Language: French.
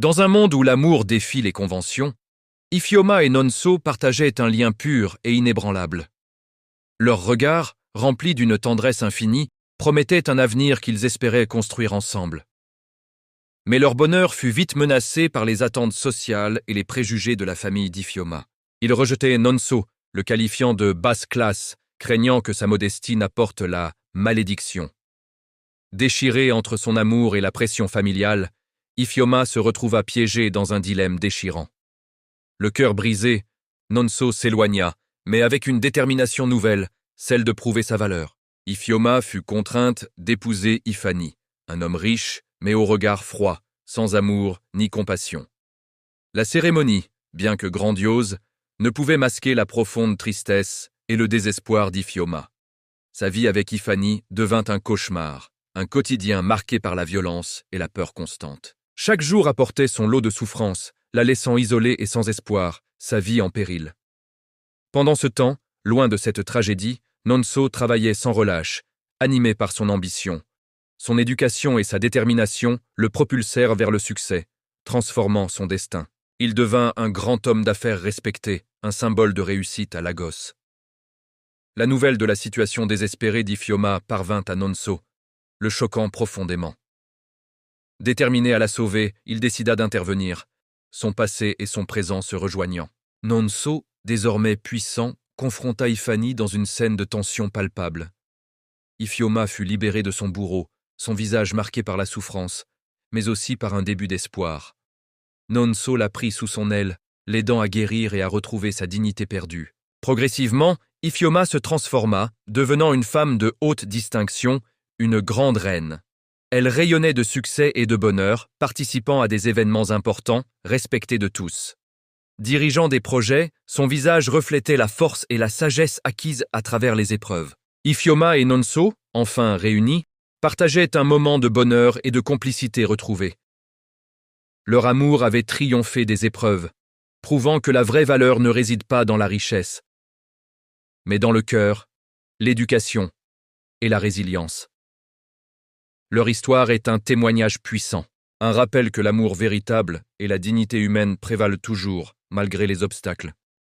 Dans un monde où l'amour défie les conventions, Iphioma et Nonso partageaient un lien pur et inébranlable. Leurs regards, remplis d'une tendresse infinie, promettaient un avenir qu'ils espéraient construire ensemble. Mais leur bonheur fut vite menacé par les attentes sociales et les préjugés de la famille d'Iphioma. Ils rejetaient Nonso, le qualifiant de basse classe, craignant que sa modestie n'apporte la malédiction. Déchiré entre son amour et la pression familiale, Iphioma se retrouva piégé dans un dilemme déchirant. Le cœur brisé, Nonso s'éloigna, mais avec une détermination nouvelle, celle de prouver sa valeur. Iphioma fut contrainte d'épouser Ifani, un homme riche, mais au regard froid, sans amour ni compassion. La cérémonie, bien que grandiose, ne pouvait masquer la profonde tristesse et le désespoir d'Iphioma. Sa vie avec Ifani devint un cauchemar, un quotidien marqué par la violence et la peur constante. Chaque jour apportait son lot de souffrances, la laissant isolée et sans espoir, sa vie en péril. Pendant ce temps, loin de cette tragédie, Nonso travaillait sans relâche, animé par son ambition. Son éducation et sa détermination le propulsèrent vers le succès, transformant son destin. Il devint un grand homme d'affaires respecté, un symbole de réussite à Lagos. La nouvelle de la situation désespérée d'Iphioma parvint à Nonso, le choquant profondément. Déterminé à la sauver, il décida d'intervenir, son passé et son présent se rejoignant. Nonso, désormais puissant, confronta Ifani dans une scène de tension palpable. Iphioma fut libéré de son bourreau, son visage marqué par la souffrance, mais aussi par un début d'espoir. Nonso la prit sous son aile, l'aidant à guérir et à retrouver sa dignité perdue. Progressivement, Iphioma se transforma, devenant une femme de haute distinction, une grande reine. Elle rayonnait de succès et de bonheur, participant à des événements importants, respectée de tous. Dirigeant des projets, son visage reflétait la force et la sagesse acquises à travers les épreuves. Iphioma et Nonso, enfin réunis, partageaient un moment de bonheur et de complicité retrouvée. Leur amour avait triomphé des épreuves, prouvant que la vraie valeur ne réside pas dans la richesse, mais dans le cœur, l'éducation et la résilience. Leur histoire est un témoignage puissant, un rappel que l'amour véritable et la dignité humaine prévalent toujours, malgré les obstacles.